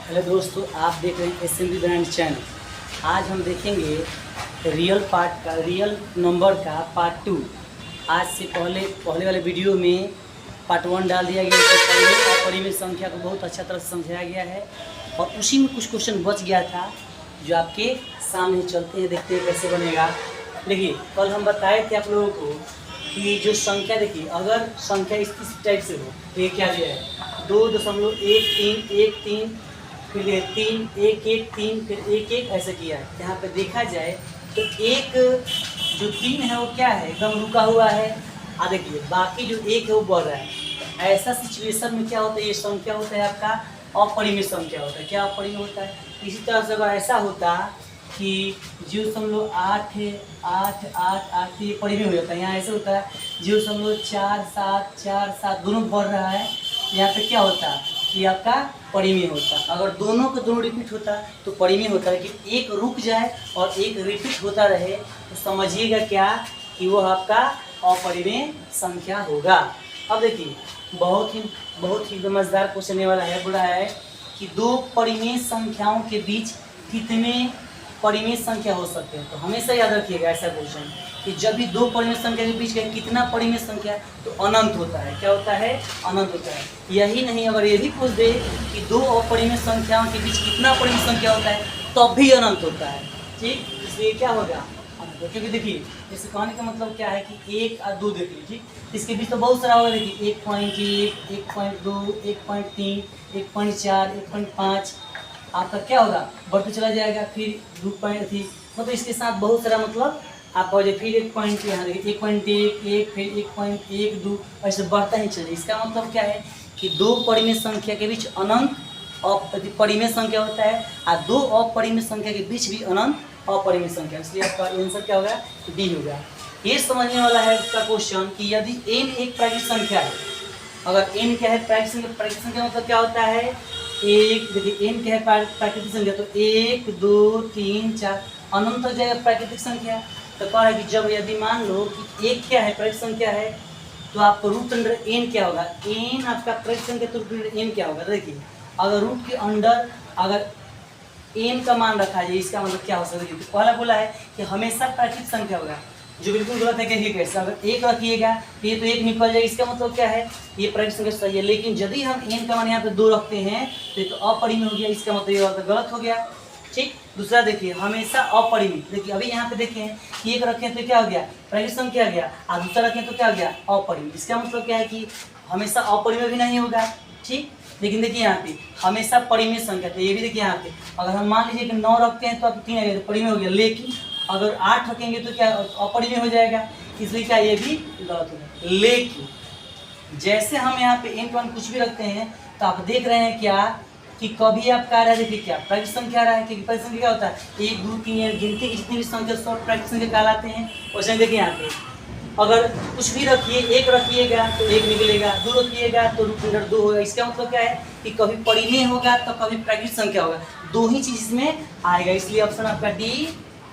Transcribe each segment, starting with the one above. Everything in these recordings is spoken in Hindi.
हेलो दोस्तों, आप देख रहे हैं एसएमबी ब्रांड चैनल। आज हम देखेंगे रियल नंबर का पार्ट 2। आज से पहले वाले वीडियो में पार्ट 1 डाल दिया गया। इससे परिमेय और अपरिमेय संख्या को बहुत अच्छा तरह से समझाया गया है और उसी में कुछ क्वेश्चन बच गया था जो आपके सामने चलते हैं, देखते हैं कैसे बनेगा। देखिए, कल हम बताए थे आप लोगों को कि जो संख्या, देखिए अगर संख्या इस टाइप से हो तो ये क्या दिया है 2.1313, फिर 3 1 1 3, फिर 1 1 ऐसे किया है। यहाँ पे देखा जाए तो एक जो 3 है वो क्या है, एकदम रुका हुआ है। देखिए बाकी जो 1 है वो बढ़ रहा है। ऐसा सिचुएशन में क्या होता है, ये संख्या होता है आपका अपरिमेय संख्या होता है। क्या अपरिमेय होता है? इसी तरह से अगर ऐसा होता कि 0.8 है 8 8 8 ये परिमेय हो जाता है। यहाँ ऐसे होता है 0.4747 दोनों बढ़ रहा है, यहाँ पे क्या होता है कि आपका परिमेय होता है। अगर दोनों का दोनों रिपीट होता तो परिमेय होता है। कि एक रुक जाए और एक रिपीट होता रहे तो समझिएगा क्या कि वो आपका अपरिमेय संख्या होगा। अब देखिए बहुत ही मजेदार क्वेश्चन वाला है। बोला है कि दो परिमेय संख्याओं के बीच कितने परिमेय संख्या हो सकते हैं। तो हमेशा याद रखिएगा ऐसा क्वेश्चन कि जब भी दो परिमेय संख्या के बीच का कितना परिमेय संख्या, तो अनंत होता है। क्या होता है? अनंत होता है। यही नहीं, अगर ये भी पूछ दे कि दो अपरिमेय संख्याओं के बीच कितना परिमेय संख्या होता है, तब भी अनंत होता है। ठीक, इसलिए क्या होगा, क्योंकि देखिए इसे कहने का मतलब क्या है कि 1 और 2 देखिए। ठीक, इसके बीच तो बहुत सारा होगा। देखिए 1.1 1.2 1.3 1.4 1.5 आपका क्या होगा, बढ़ते चला जाएगा। फिर 2 पॉइंट थी, मतलब इसके साथ बहुत सारा, मतलब आपका हो जाए। फिर 1 पॉइंट, यहाँ देखिए 1.1 फिर 1.12 ऐसे बढ़ता ही चले। इसका मतलब क्या है कि दो परिमेय संख्या के बीच अनंत परिमेय संख्या होता है और दो अपरिमेय संख्या के बीच भी अनंत अपरिमेय संख्या। इसलिए आपका आंसर क्या होगा, डी होगा। ये समझने वाला है इसका क्वेश्चन कि यदि n एक प्राकृतिक संख्या है, अगर n क्या है प्राकृतिक संख्या मतलब क्या होता है, एक देखिए n क्या है प्राकृतिक संख्या, तो 1 2 3 4 अनंत हो जाएगा प्राकृतिक संख्या। तो कह रहा है कि जब यदि मान लो कि एक क्या है प्राकृतिक संख्या है, तो आपको रूट अंडर n क्या होगा, n आपका प्राकृतिक संख्या तो रूट अंडर n क्या होगा। देखिए अगर रूट के अंडर अगर n का मान रखा जाए, इसका मतलब क्या हो सकता है। पहला बोला है कि हमेशा प्राकृतिक संख्या होगा, जो बिल्कुल गलत है। कि कैसे, अगर 1 रखिएगा तो ये तो 1 निकल जाएगा। इसका मतलब क्या है, ये प्राकृतिक संख्या सही है। लेकिन यदि हम n का मान यहाँ पे 2 रखते हैं तो ये तो अपरिमेय हो गया। इसका मतलब ये गलत हो गया। ठीक, दूसरा देखिए हमेशा अपरिमेय। देखिए अभी यहाँ पे देखें कि 1 रखें तो क्या हो गया, प्राकृतिक संख्या आ गया, और दूसरा रखें तो क्या हो गया, अपरिमेय। इसका मतलब क्या है कि हमेशा अपरिमेय भी नहीं होगा। ठीक, लेकिन देखिए यहाँ पे हमेशा परिमेय संख्या, तो ये भी देखिए यहाँ पे अगर हम मान लीजिए कि 9 रखते हैं तो आप 3 आ गया, तो परिमेय हो गया। लेकिन अगर 8 रखेंगे तो क्या अपरिमेय हो जाएगा, इसलिए क्या ये भी गलत हो जाएगा। लेकिन जैसे हम यहाँ पे n मान कुछ भी रखते हैं तो आप देख रहे हैं क्या कि कभी आप क्या रहा है, देखिए क्या प्राकृतिक संख्या आ रहा है। क्योंकि प्राकृतिक संख्या क्या होता है 1 2 3 गिनती की जितनी भी संख्या सब प्राकृतिक संख्या कहलाते हैं। वैसे देखिए यहाँ पे अगर कुछ भी रखिए, 1 रखिएगा तो 1 निकलेगा, 2 रखिएगा तो रूट अंडर 2 होगा। इसका मतलब क्या है कि कभी परिमेय होगा तो कभी प्राकृतिक संख्या होगा, दो ही चीज इसमें आएगा। इसलिए ऑप्शन आपका डी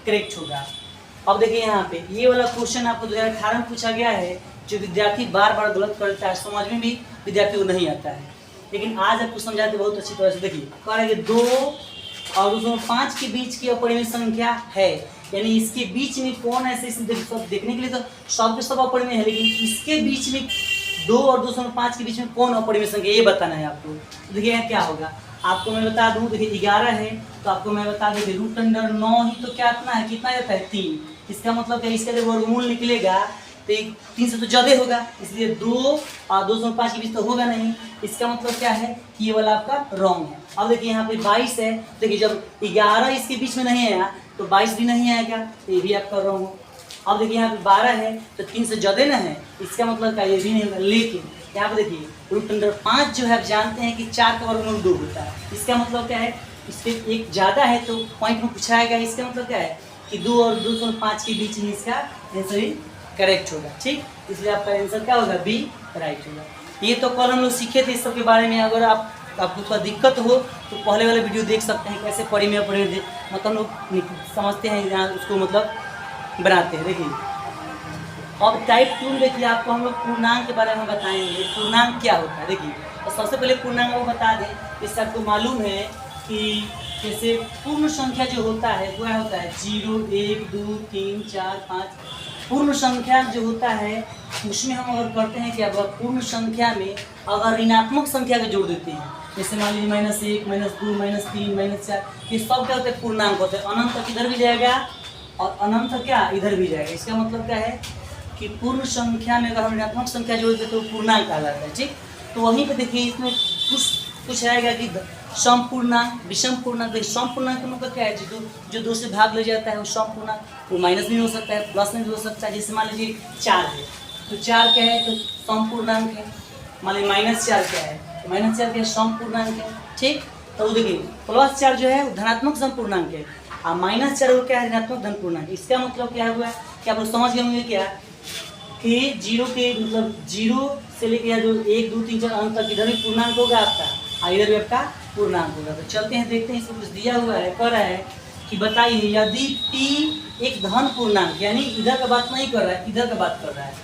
करेक्ट होगा। अब देखिए यहाँ पे ये वाला क्वेश्चन आपको 2018 में पूछा गया है, जो विद्यार्थी बार बार गलत करता है, समझ में भी विद्यार्थी को नहीं आता है। लेकिन आज आपको समझाते बहुत अच्छी तरह से। देखिए कह रहे हैं 2 और 5 के बीच की अपरिमेय संख्या है, यानी इसके बीच में कौन ऐसे देखने के लिए तो सब अपरिमेय है, लेकिन इसके बीच में 2 और 205 के बीच में कौन अपरिमेय संख्या, ये बताना है आपको। तो देखिए यहाँ क्या होगा, आपको मैं बता दूं। देखिए 11 है तो आपको मैं बता दूं कि रूट अंडर 9 ही तो कितना है, कितना जाता है 3। इसका मतलब क्या, इसका जब वर्गमूल निकलेगा तो 3 से तो ज़्यादा होगा, इसलिए 2 और 205 के बीच तो होगा नहीं। इसका मतलब क्या है कि ये वाला आपका रॉन्ग है। अब देखिए यहाँ पे 22 है, देखिए जब 11 इसके बीच में नहीं आया तो 22 भी नहीं आएगा, तो ये भी आपका रॉन्ग हो। अब देखिए यहाँ पे 12 है तो 3 से ज़्यादा ना है, इसका मतलब क्या, ये भी नहीं होगा। लेकिन यहाँ पे देखिए रूट अंडर 5 जो है आप जानते हैं कि 4 का वर्गमूल 2 होता है। इसका मतलब क्या है, इसके एक ज़्यादा है तो पॉइंट में पूछाएगा। इसका मतलब क्या है कि 2 और 205 के बीच में इसका आंसर ही करेक्ट होगा। ठीक, इसलिए आपका आंसर क्या होगा, बी राइट होगा। ये तो कल हम लोग सीखे थे इस सब के बारे में। अगर आपको थोड़ा दिक्कत हो तो पहले वाले वीडियो देख सकते हैं, कैसे परिमेय मतलब हम लोग समझते हैं यहाँ उसको मतलब बनाते हैं। देखिए अब टाइप 2 देखिए आपको हम लोग पूर्णांक के बारे में बताएंगे। पूर्णांक क्या होता है देखिए, तो सबसे पहले पूर्णांक को बता दें। इससे आपको मालूम है कि जैसे पूर्ण संख्या जो होता है वो क्या होता है 0 1 2 3 4 5। पूर्ण संख्या जो होता है उसमें हम अगर करते हैं कि अगर पूर्ण संख्या में अगर ऋणात्मक संख्या को जोड़ देते हैं, जैसे मान लीजिए -1 -2 -3 -4, ये सब क्या होते हैं पूर्णांक होते हैं। अनंत तक इधर भी जाएगा और अनंत क्या इधर भी जाएगा। इसका मतलब क्या है कि पूर्ण संख्या में अगर हम ऋणात्मक संख्या जोड़ते तो पूर्णांक कहलाता है। ठीक, तो वहीं पे देखिए इसमें कुछ आएगा कि समपूर्णांक, विषम पूर्णांक। सम पूर्णांक का मतलब क्या है, जो 2 से भाग ले जाता है वो सम पूर्णांक। वो माइनस भी हो सकता है, प्लस में भी हो सकता है। जैसे मान लीजिए 4 है तो 4 क्या है तो सम पूर्णांक है। मान लीजिए -4 क्या है तो -4 क्या है सम पूर्णांक है। ठीक, तो देखिए +4 जो है वो धनात्मक सम पूर्णांक है और -4 वो क्या है ऋणात्मक धन पूर्णांक। इसका मतलब क्या हुआ कि आप लोग समझ गए होंगे क्या कि 0 के मतलब 0 से लेकर जो 1 2 3 4 अंत तक इधर भी पूर्णांक होगा आपका और इधर भी आपका पूर्णांक होगा। तो चलते हैं देखते हैं, इसमें कुछ दिया हुआ है, कह रहा है कि बताइए यदि p एक धन पूर्णांक, यानी इधर का बात नहीं कर रहा है, इधर का बात कर रहा है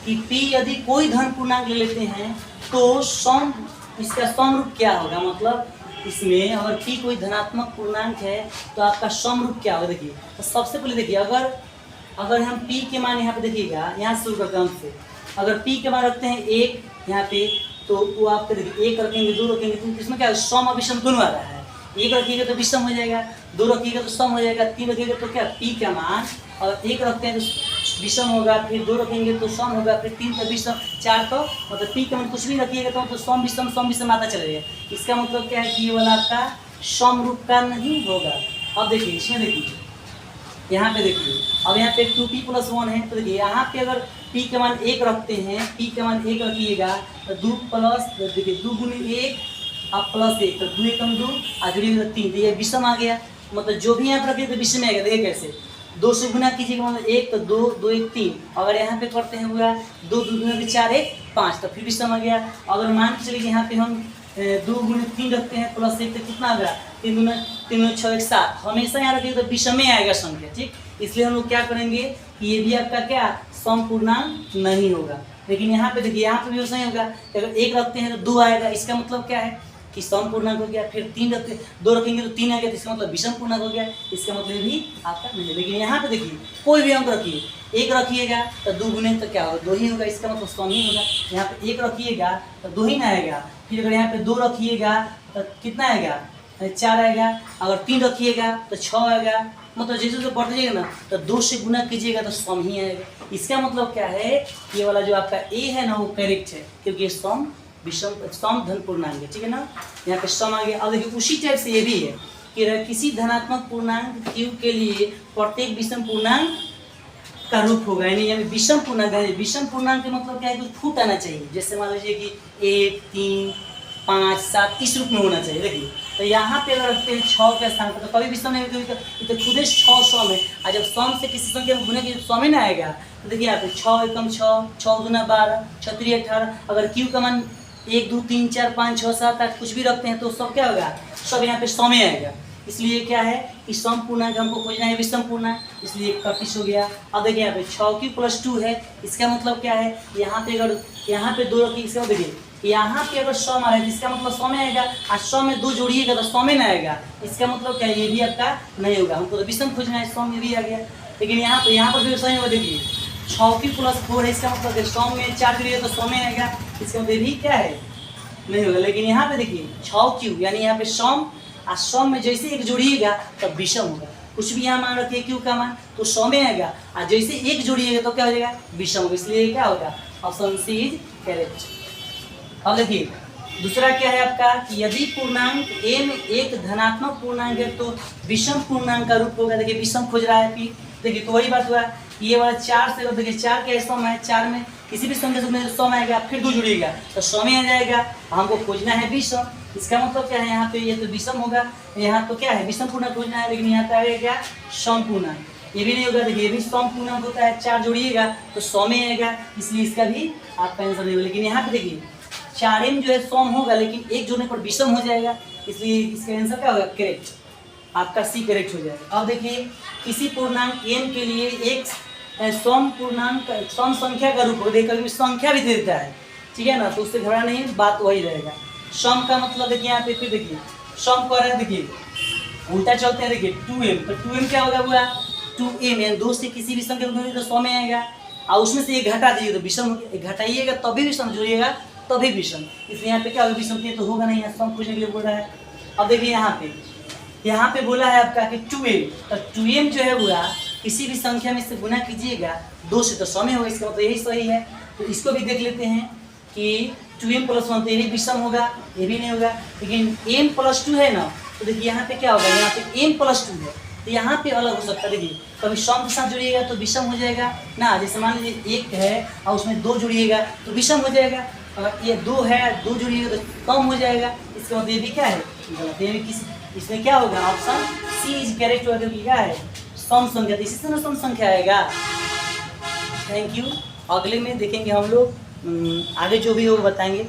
कि p यदि कोई धन पूर्णांक ले लेते हैं तो सम, इसका सम रूप क्या होगा। मतलब इसमें अगर p कोई धनात्मक पूर्णांक है तो आपका सम रूप क्या होगा। देखिए तो सबसे पहले देखिए अगर हम p के मान यहाँ पे देखिएगा, यहाँ से शुरू करते हैं से, अगर p के मान रखते हैं 1 यहाँ पे तो वो आपके देखिए 1 रखेंगे 2 रखेंगे तो इसमें क्या सम और विषम दोनों आ रहा है। 1 रखिएगा तो विषम हो जाएगा, 2 रखिएगा तो सम हो जाएगा, 3 रखिएगा तो क्या p का मान, और 1 रखते हैं तो विषम होगा, फिर 2 रखेंगे तो सम होगा, फिर 3 तो विषम, 4 तो मतलब p का मान कुछ भी रखिएगा तो सम विषम आता चलेगा। इसका मतलब क्या है कि ये वाला आपका सम रूप का नहीं होगा। अब देखिए इसमें देखिए यहाँ पे देखिए, अब यहाँ पे 2p + 1 है तो देखिए यहाँ पे अगर p का मान 1 रखते हैं, p का मान 1 रखिएगा तो 2 प्लस देखिए 2 × 1 और +1 तो 2 एकम 2 और जुड़िएगा 3, तो ये विषम आ गया। मतलब जो भी यहाँ पर रखिए तो विषम आएगा। देखिए कैसे 2 से गुना कीजिएगा मतलब 1 तो 2 2 1 3, अगर यहाँ पे करते हैं हुआ 2 2 गुना 4 1 5 तो फिर विषम आ गया। अगर मान के चलिए यहाँ पे हम 2 × 3 रखते हैं +1 तो कितना आ गया 3 दूना 3 6 1 7, हमेशा यहाँ रखिएगा तो विषम में आएगा संख्या। ठीक, इसलिए हम लोग क्या करेंगे कि ये भी आपका क्या सम पूर्णांक नहीं होगा। लेकिन यहाँ पे देखिए यहाँ पे भी वैसा ही होगा, अगर 1 रखते हैं तो 2 आएगा। इसका मतलब क्या है कि सम पूर्णांक हो गया। फिर 2 रखेंगे तो 3 आ गया तो इसका मतलब विषम पूर्णांक हो गया। इसका मतलब भी आपका नहीं है। लेकिन यहाँ पे देखिए कोई भी अंक रखिए, 1 रखिएगा तो 2 गुने तो क्या होगा 2 ही होगा, इसका मतलब सम ही होगा। यहाँ पे 1 रखिएगा तो 2 ही ना आएगा। फिर अगर यहाँ पे 2 रखिएगा तो कितना आएगा 4 आएगा। अगर 3 रखिएगा तो 6 आएगा। मतलब जैसे जैसे बढ़ जाएगा ना तो 2 से गुना कीजिएगा तो सम ही आएगा। इसका मतलब क्या है, ये वाला जो आपका ए है ना वो करेक्ट है, क्योंकि ये सम धन पूर्णांक है। ठीक है ना, यहाँ पे सम आ गया। अब देखिए उसी टाइप से ये भी है कि किसी धनात्मक पूर्णांक q के लिए प्रत्येक विषम पूर्णांक का रूप होगा, यानी विषम पूर्णांक है। विषम पूर्णांक का मतलब क्या है, कुछ फूट आना चाहिए। जैसे मान लीजिए कि 1 3 5 7 इस रूप में होना चाहिए। देखिए तो यहाँ पे अगर रखते हैं 6 के स्थान पर तो कभी विषम नहीं होगा, तो खुद 6 सम है। और जब सम से किसी संख्या में गुना की सम ही ना आएगा तो देखिए यहाँ पे 6 एकम 6 6 दूना 12 6 3 18। अगर q का मान 1 2 3 4 5 6 7 8 कुछ भी रखते हैं तो सब क्या होगा, सब यहाँ पे सम ही आएगा। इसलिए क्या है कि सम पूर्णांक हमको खोजना है विषम पूर्णांक, इसलिए 31 हो गया। अब देखिए यहाँ पे 6q + 2 है। इसका मतलब क्या है, यहाँ पे अगर यहाँ पे 2 रखिए, इसका देखिए यहाँ पे अगर सम आ रहा है तो इसका मतलब सम आएगा, और सम में 2 जोड़िएगा तो सम ना आएगा। इसका मतलब क्या है, ये भी आपका नहीं होगा। हमको तो विषम खोजना है, सम में भी आ गया। लेकिन यहाँ पर भी सही होगा। देखिए 6q + 4 है, इसका मतलब सम में 4 जोड़िएगा तो सम आएगा। इसका मतलब भी क्या है नहीं होगा। लेकिन यहाँ पे देखिए 6q यानी यहाँ पे सम, और सम में जैसे 1 जोड़िएगा तब विषम होगा। कुछ भी यहाँ मान रखिए q का मान तो सम में आएगा, और जैसे 1 जोड़िएगा तो क्या हो जाएगा विषम होगा। इसलिए क्या होगा, ऑप्शन सी इज करेक्ट। अब देखिए दूसरा क्या है आपका कि यदि पूर्णांक m एक धनात्मक पूर्णांक है तो विषम पूर्णांक का रूप होगा। देखिए विषम खोज रहा है p, देखिए तो वही बात हुआ, ये वाला 4 से देखिए 4 क्या सम है, 4 में किसी भी संख्या से सम आएगा, फिर 2 जुड़ेगा तो सम आ जाएगा। हमको खोजना है विषम। इसका मतलब क्या है, यहाँ पे ये तो विषम होगा, यहाँ तो क्या है विषम पूर्णांक खोजना है। लेकिन यहाँ पे आएगा क्या सम पूर्णांक, ये भी नहीं होगा। देखिए ये भी सम पूर्णांक होता है, 4 जोड़िएगा तो सम आएगा, इसलिए इसका भी आपका आंसर नहीं होगा। लेकिन यहाँ पे देखिए 4m जो है सम होगा, लेकिन 1 जोड़ने पर विषम हो जाएगा, इसलिए इसका आंसर क्या होगा करेक्ट, आपका सी करेक्ट हो जाएगा। अब देखिए किसी पूर्णांक m के लिए एक सम पूर्णांक सम संख्या का रूप हो, देखिए कभी संख्या भी दे देता है, ठीक है ना, तो उससे घबरा नहीं, बात वही रहेगा। सम का मतलब देखिए यहाँ पे फिर देखिए सम कर रहे हैं, देखिए उल्टा चलते हैं, देखिए 2m, तो 2m क्या होगा पूरा 2m, यानी 2 से किसी भी संख्या को जोड़िए तो 100 में आएगा, और उसमें से एक घटा दीजिए तो विषम हो गया, एक घटाइएगा तभी विषम, जोड़िएगा तभी विषम, इसलिए यहाँ पे क्या होगा विषम तो होगा नहीं, यहाँ सम पूछने के लिए बोल रहा है। अब देखिए यहाँ पे बोला है आपका कि 2m, तो 2m जो है पूरा किसी भी संख्या में से गुना कीजिएगा 2 से तो 100 में होगा, इसका मतलब यही सही है। तो इसको भी देख लेते हैं कि 2m + 1 तो ये भी विषम होगा, ये भी नहीं होगा, लेकिन m + 2 है ना, तो देखिए यहाँ पे क्या होगा, यहाँ पे m + 2 है तो यहाँ पे अलग हो सकता है। देखिए कभी सम के साथ जुड़िएगा तो विषम हो जाएगा ना, जैसे मान लीजिए 1 है और उसमें 2 जुड़िएगा तो विषम हो जाएगा, अगर ये 2 है 2 जुड़िएगा तो कम हो जाएगा, इसका मतलब ये भी क्या है गलत, ये भी किसी, इसमें क्या होगा ऑप्शन सी इज करेक्ट होगा, क्योंकि क्या है सम संख्या, तो इसी से ना सम संख्या आएगा। Thank you. अगले में देखेंगे हम लोग आगे जो भी होगा बताएंगे।